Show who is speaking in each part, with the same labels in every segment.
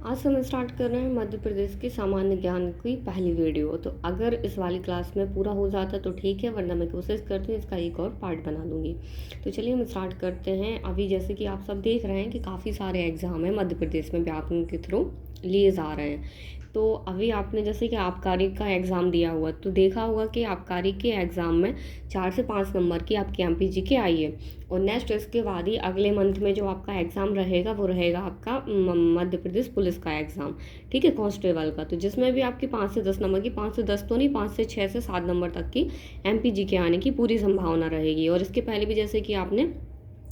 Speaker 1: आज से हम स्टार्ट कर रहे हैं मध्य प्रदेश के सामान्य ज्ञान की पहली वीडियो। तो अगर इस वाली क्लास में पूरा हो जाता तो ठीक है, वरना मैं कोशिश करती हूँ इसका एक और पार्ट बना दूँगी। तो चलिए हम स्टार्ट करते हैं। अभी जैसे कि आप सब देख रहे हैं कि काफ़ी सारे एग्ज़ाम हैं मध्य प्रदेश में व्यापमं के थ्रू लिए जा रहे हैं। तो अभी आपने जैसे कि आबकारी का एग्ज़ाम दिया हुआ तो देखा होगा कि आबकारी के एग्ज़ाम में 4 से 5 नंबर की आपकी MPG आई है। और नेक्स्ट इसके बाद ही अगले मंथ में जो आपका एग्ज़ाम रहेगा वो रहेगा आपका मध्य प्रदेश पुलिस का एग्ज़ाम, ठीक है, कांस्टेबल का। तो जिसमें भी आपकी 5 से 10 नंबर की, 5 से 10 तो नहीं, 5 से 6 से 7 नंबर तक की MPG आने की पूरी संभावना रहेगी। और इसके पहले भी जैसे कि आपने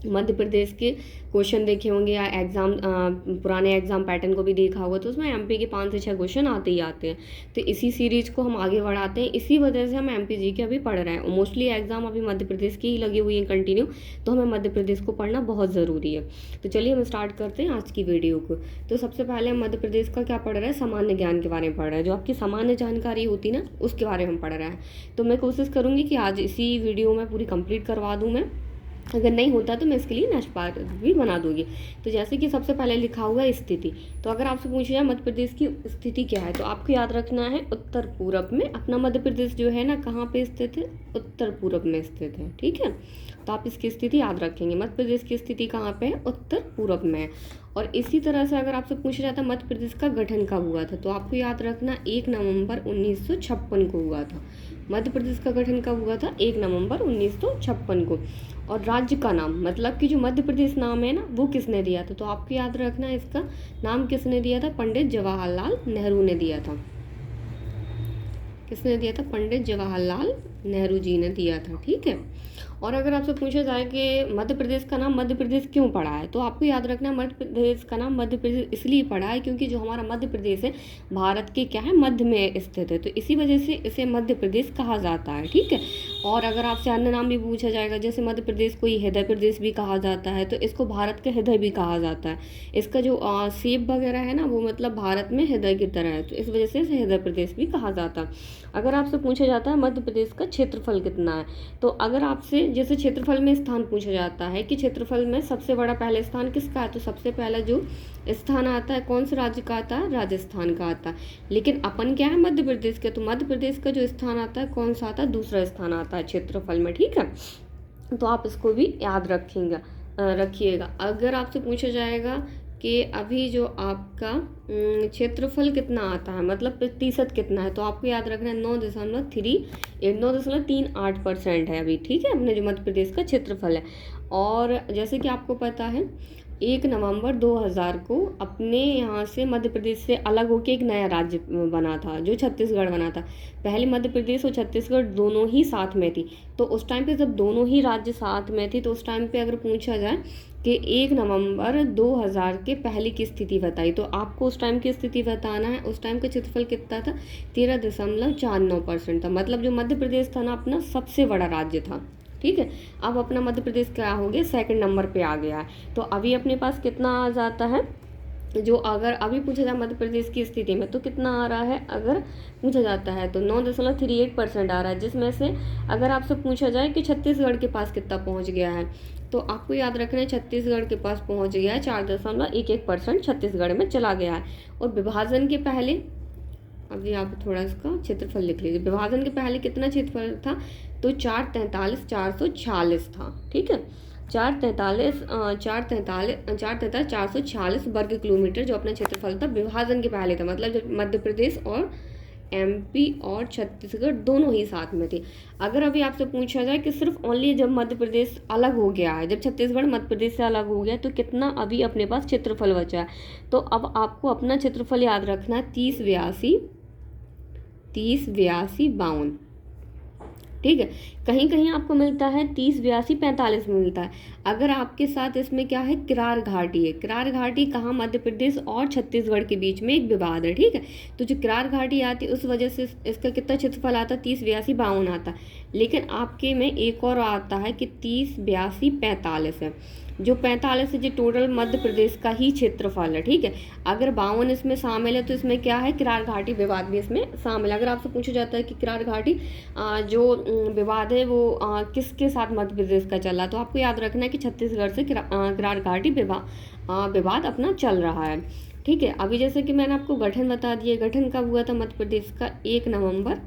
Speaker 1: मध्य प्रदेश के क्वेश्चन देखे होंगे या पुराने एग्जाम पैटर्न को भी देखा होगा, तो उसमें MP के 5 से 6 क्वेश्चन आते ही आते हैं। तो इसी सीरीज को हम आगे बढ़ाते हैं, इसी वजह से हम MPG के अभी पढ़ रहे हैं। मोस्टली एग्जाम अभी मध्य प्रदेश की ही लगी हुई है कंटिन्यू, तो हमें मध्य प्रदेश को पढ़ना बहुत ज़रूरी है। तो चलिए हम स्टार्ट करते हैं आज की वीडियो को। तो सबसे पहले हम मध्य प्रदेश का क्या पढ़ रहे हैं, सामान्य ज्ञान के बारे में पढ़ रहे हैं। जो आपकी सामान्य जानकारी होती है ना, उसके बारे में हम पढ़ रहे हैं। तो मैं कोशिश करूँगी कि आज इसी वीडियो में पूरी कंप्लीट करवा दूँ मैं। अगर नहीं होता तो मैं इसके लिए नेक्स्ट पार्ट भी बना दूंगी। तो जैसे कि सबसे पहले लिखा हुआ है स्थिति। तो अगर आपसे पूछा जाए मध्य प्रदेश की स्थिति क्या है, तो आपको याद रखना है उत्तर पूरब में। अपना मध्य प्रदेश जो है ना, कहाँ पे स्थित है, उत्तर पूरब में स्थित है, ठीक है। तो आप इसकी स्थिति याद रखेंगे। मध्य प्रदेश की स्थिति कहाँ पे है, उत्तर पूरब में है। और इसी तरह से अगर आपसे पूछा जाता है मध्य प्रदेश का गठन कब हुआ था, तो आपको याद रखना 1 नवंबर 1956 को हुआ था। मध्य प्रदेश का गठन कब हुआ था, 1 नवंबर 1956 को। और राज्य का नाम, मतलब कि जो मध्य प्रदेश नाम है ना, वो किसने दिया था, तो आपको याद रखना है इसका नाम किसने दिया था, पंडित जवाहरलाल नेहरू ने दिया था। किसने दिया था, पंडित जवाहरलाल नेहरू जी ने दिया था, ठीक है। और अगर आपसे पूछा जाए कि मध्य प्रदेश का नाम मध्य प्रदेश क्यों पड़ा है, तो आपको याद रखना है मध्य प्रदेश का नाम मध्य प्रदेश इसलिए पड़ा है क्योंकि जो हमारा मध्य प्रदेश है भारत के क्या है, मध्य में स्थित है। तो इसी वजह से इसे मध्य प्रदेश कहा जाता है, ठीक है। और अगर आपसे अन्य नाम भी पूछा जाएगा, जैसे मध्य प्रदेश को हृदय प्रदेश भी कहा जाता है, तो इसको भारत का हृदय भी कहा जाता है। इसका जो शेप वगैरह है ना, वो मतलब भारत में हृदय की तरह है, तो इस वजह से इसे हृदय प्रदेश भी कहा जाता है। अगर आपसे पूछा जाता है मध्य प्रदेश का क्षेत्रफल कितना है, तो अगर आपसे जैसे क्षेत्रफल में स्थान पूछा जाता है कि क्षेत्रफल में सबसे बड़ा पहले स्थान किसका है, तो सबसे पहला जो स्थान आता है कौन से राज्य का आता है, राजस्थान का आता है। लेकिन अपन क्या है, मध्य प्रदेश के, तो मध्य प्रदेश का जो स्थान आता है कौन सा आता है, दूसरा स्थान आता है क्षेत्रफल में, ठीक है। तो आप इसको भी याद रखिएगा। अगर आपसे पूछा जाएगा कि अभी जो आपका क्षेत्रफल कितना आता है, मतलब प्रतिशत कितना है, तो आपको याद रखना है 9.38% है अभी, ठीक है, अपने जो मध्य प्रदेश का क्षेत्रफल है। और जैसे कि आपको पता है 1 नवंबर 2000 को अपने यहाँ से मध्य प्रदेश से अलग होकर एक नया राज्य बना था, जो छत्तीसगढ़ बना था। पहले मध्य प्रदेश और छत्तीसगढ़ दोनों ही साथ में थी। तो उस टाइम पे जब दोनों ही राज्य साथ में थी, तो उस टाइम पे अगर पूछा जाए कि 1 नवंबर 2000 के पहले की स्थिति बताई, तो आपको उस टाइम की स्थिति बताना है। उस टाइम का क्षेत्रफल कितना था, 13.49% था। मतलब जो मध्य प्रदेश था ना, अपना सबसे बड़ा राज्य था, ठीक है। अब अपना मध्य प्रदेश क्या हो गया, सेकंड नंबर पे आ गया है। तो अभी अपने पास कितना आ जाता है, जो अगर अभी पूछा जाए मध्य प्रदेश की स्थिति में तो कितना आ रहा है, अगर पूछा जाता है तो 9.38% आ रहा है। जिसमें से अगर आपसे पूछा जाए कि छत्तीसगढ़ के पास कितना पहुंच गया है, तो आपको याद रखना है छत्तीसगढ़ के पास पहुंच गया है 4.11% छत्तीसगढ़ में चला गया है। और विभाजन के पहले, अभी आप थोड़ा इसका क्षेत्रफल लिख लीजिए, विभाजन के पहले कितना क्षेत्रफल था, तो 443,446 था, ठीक है। 443,446 वर्ग किलोमीटर जो अपना क्षेत्रफल था विभाजन के पहले था। मतलब जब मध्य प्रदेश और MP और छत्तीसगढ़ दोनों ही साथ में थे। अगर अभी आपसे पूछा जाए कि सिर्फ ओनली जब मध्य प्रदेश अलग हो गया है, जब छत्तीसगढ़ मध्य प्रदेश से अलग हो गया, तो कितना अभी अपने पास क्षेत्रफल बचा है, तो अब आपको अपना क्षेत्रफल याद रखना है 30, 82, 52, ठीक है। कहीं कहीं आपको मिलता है 30, 82, 45 में मिलता है। अगर आपके साथ इसमें क्या है, किरार घाटी है। किरार घाटी कहाँ, मध्य प्रदेश और छत्तीसगढ़ के बीच में एक विवाद है, ठीक है। तो जो किरार घाटी आती है उस वजह से इसका कितना क्षेत्रफल आता है, 30, 82, 52 आता है। लेकिन आपके में एक और आता है कि 30, 82, 45 है। जो 45 है जो टोटल मध्य प्रदेश का ही क्षेत्रफल है, ठीक है। अगर 52 इसमें शामिल है तो इसमें क्या है, किरार घाटी विवाद भी इसमें शामिल है। अगर आपसे पूछा जाता है कि किरार घाटी जो विवाद है वो किसके साथ मध्य प्रदेश का चला, तो आपको याद रखना है कि छत्तीसगढ़ से किरार घाटी विवाद अपना चल रहा है। ठीक है। अभी जैसे कि मैंने आपको गठन बता दिया, गठन कब हुआ था मध्य प्रदेश का? 1 नवंबर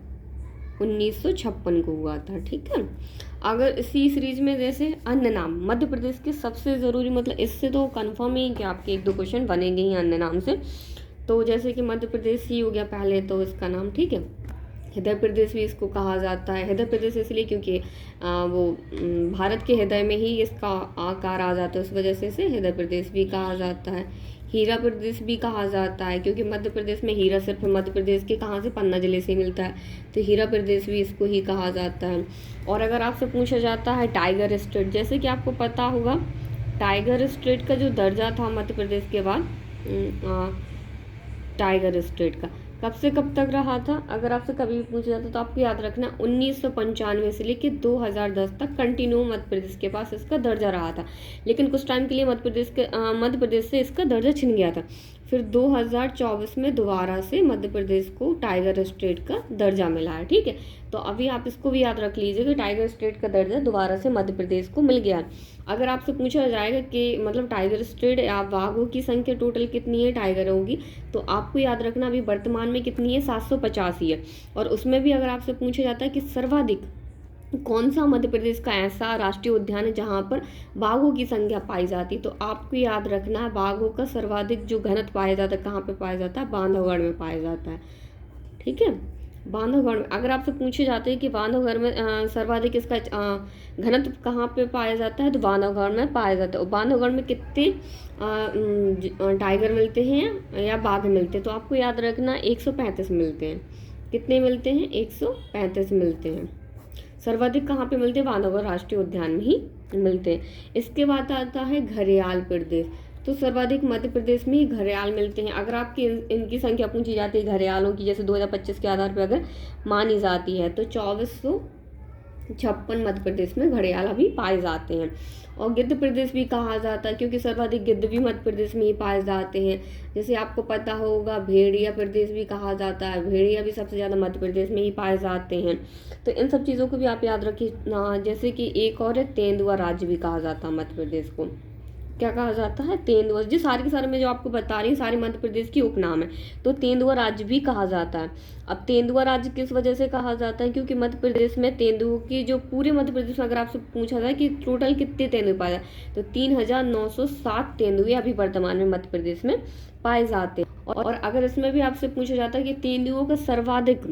Speaker 1: 1956 को हुआ था। ठीक है। अगर इसी सीरीज में जैसे अन्य नाम मध्य प्रदेश के सबसे ज़रूरी, मतलब इससे तो कंफर्म ही कि आपके 1-2 क्वेश्चन बनेंगे ही अन्य नाम से। तो जैसे कि मध्य प्रदेश ही हो गया पहले तो इसका नाम, ठीक है। हृदय प्रदेश भी इसको कहा जाता है। हृदय प्रदेश इसलिए क्योंकि वो भारत के हृदय में ही इसका आकार आ जाता है, उस वजह से इसे हृदय प्रदेश भी कहा जाता है। हीरा प्रदेश भी कहा जाता है क्योंकि मध्य प्रदेश में हीरा सिर्फ मध्य प्रदेश के कहाँ से? पन्ना जिले से मिलता है, तो हीरा प्रदेश भी इसको ही कहा जाता है। और अगर आपसे पूछा जाता है टाइगर स्टेट, जैसे कि आपको पता होगा टाइगर स्टेट का जो दर्जा था मध्य प्रदेश के बाद, टाइगर स्टेट का कब से कब तक रहा था? अगर आपसे कभी भी पूछा जाता तो आपको याद रखना 1995 से लेकर 2010 तक कंटिन्यू मध्य प्रदेश के पास इसका दर्जा रहा था। लेकिन कुछ टाइम के लिए मध्य प्रदेश से इसका दर्जा छिन गया था। फिर 2024 में दोबारा से मध्य प्रदेश को टाइगर स्टेट का दर्जा मिला है। ठीक है, तो अभी आप इसको भी याद रख लीजिए कि टाइगर स्टेट का दर्जा दोबारा से मध्य प्रदेश को मिल गया। अगर आपसे पूछा जाएगा कि मतलब टाइगर स्टेट या बाघों की संख्या टोटल कितनी है टाइगरों की, तो आपको याद रखना अभी वर्तमान में कितनी है? 785 है। और उसमें भी अगर आपसे पूछा जाता है कि सर्वाधिक कौन सा मध्य प्रदेश का ऐसा राष्ट्रीय उद्यान है जहाँ पर बाघों की संख्या पाई जाती, तो आपको याद रखना है बाघों का सर्वाधिक जो घनत्व पाया जाता है कहाँ पे पाया जाता है? बांधवगढ़ में पाया जाता है। ठीक है, बांधवगढ़ में। अगर आपसे पूछे जाते हैं कि बांधवगढ़ में सर्वाधिक इसका घनत्व कहाँ पे पाया जाता है, तो बांधवगढ़ में पाया जाता है। और बांधवगढ़ में कितने टाइगर मिलते हैं या बाघ मिलते हैं? तो आपको याद रखना 135 मिलते हैं। कितने मिलते हैं? 135 मिलते हैं। सर्वाधिक कहाँ पे मिलते हैं? बांधवगढ़ राष्ट्रीय उद्यान में ही मिलते हैं। इसके बाद आता है घड़ियाल प्रदेश, तो सर्वाधिक मध्य प्रदेश में ही घड़ियाल मिलते हैं। अगर आपकी इनकी संख्या पूछी जाती है घड़ियालों की, जैसे 2025 के आधार पर अगर मानी जाती है, तो 2456 मध्य प्रदेश में घड़ियाल अभी पाए जाते हैं। और गिद्ध प्रदेश भी कहा जाता है क्योंकि सर्वाधिक गिद्ध भी मध्य प्रदेश में ही पाए जाते हैं। जैसे आपको पता होगा भेड़िया प्रदेश भी कहा जाता है, भेड़िया भी सबसे ज़्यादा मध्य प्रदेश में ही पाए जाते हैं। तो इन सब चीज़ों को भी आप याद रखिए। जैसे कि एक और है तेंदुआ राज्य भी कहा जाता है मध्य प्रदेश को। क्या कहा जाता है? तेंदुआ। जो सारे के सारे मैं जो आपको बता रही हूँ सारी मध्य प्रदेश की उपनाम है, तो तेंदुआ राज्य भी कहा जाता है। अब तेंदुआ राज्य किस वजह से कहा जाता है? क्योंकि मध्य प्रदेश में तेंदुओं की जो पूरे मध्य प्रदेश में अगर आपसे पूछा जाए कि टोटल कितने तेंदुए पाए जाए, तो 3960 तेंदुए अभी वर्तमान में मध्य प्रदेश में पाए जाते हैं। और अगर इसमें भी आपसे पूछा जाता है कि तेंदुओं का सर्वाधिक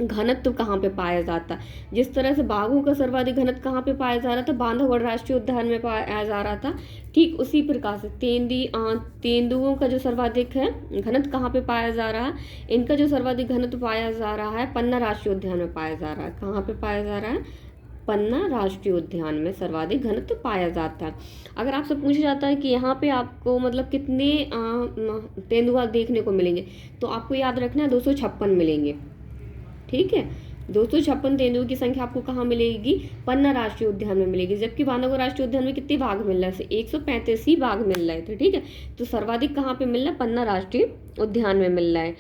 Speaker 1: घनत्व कहाँ पे पाया जाता है, जिस तरह से बाघों का सर्वाधिक घनत्व कहाँ पे पाया जा रहा था? बांधवगढ़ राष्ट्रीय उद्यान में पाया जा रहा था। ठीक उसी प्रकार से तेंदुओं का जो सर्वाधिक है घनत्व कहाँ पे पाया जा रहा है? इनका जो सर्वाधिक घनत्व पाया जा रहा है पन्ना राष्ट्रीय उद्यान में पाया जा रहा है। कहाँ पे पाया जा रहा है? पन्ना राष्ट्रीय उद्यान में सर्वाधिक घनत्व पाया जाता है। अगर आपसे पूछा जाता है कि यहाँ पे आपको मतलब कितने तेंदुआ देखने को मिलेंगे, तो आपको याद रखना है 256 मिलेंगे। ठीक है, 256 तेंदुओं की संख्या आपको कहाँ मिलेगी? पन्ना राष्ट्रीय उद्यान में मिलेगी। जबकि बांधवगढ़ राष्ट्रीय उद्यान में कितने बाघ मिल रहे हैं? 135 ही बाघ मिल रहे थे। ठीक है, तो सर्वाधिक कहाँ पे मिल रहा है? पन्ना राष्ट्रीय उद्यान में मिल रहा है।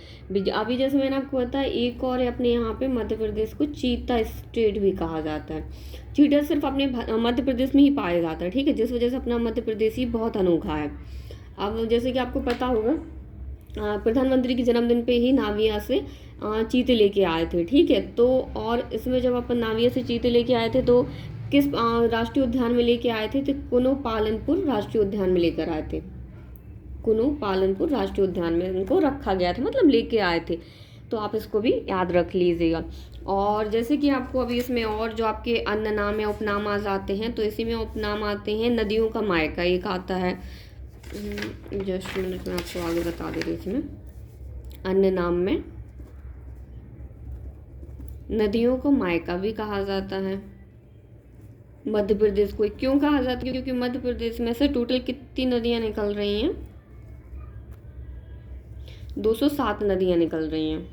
Speaker 1: अभी जैसे मैंने आपको बताया एक और अपने यहाँ पे मध्य प्रदेश को चीता स्टेट भी कहा जाता है। चीता सिर्फ अपने मध्य प्रदेश में ही पाया जाता है। ठीक है, जिस वजह से अपना मध्य प्रदेश ही बहुत अनोखा है। अब जैसे कि आपको पता होगा प्रधानमंत्री के जन्मदिन पे ही नाविया से चीते लेके आए थे। ठीक है, तो और इसमें जब अपन नाविया से चीते लेके आए थे तो किस राष्ट्रीय उद्यान में लेके आए थे? तो कुनो पालनपुर राष्ट्रीय उद्यान में लेकर आए थे। कुनो पालनपुर राष्ट्रीय उद्यान में इनको रखा गया था, मतलब लेके आए थे। तो आप इसको भी याद रख लीजिएगा। और जैसे कि आपको अभी इसमें और जो आपके अन्य नाम या उपनाम आ जाते हैं, तो इसी में उपनाम आते हैं नदियों का मायका, एक आता है। जस्ट मिनट में आपको आगे बता दे रही इसमें अन्य नाम में नदियों को मायका भी कहा जाता है। मध्य प्रदेश को क्यों कहा जाता है? क्योंकि मध्य प्रदेश में से टोटल कितनी नदियां निकल रही हैं? 207 नदियां निकल रही हैं।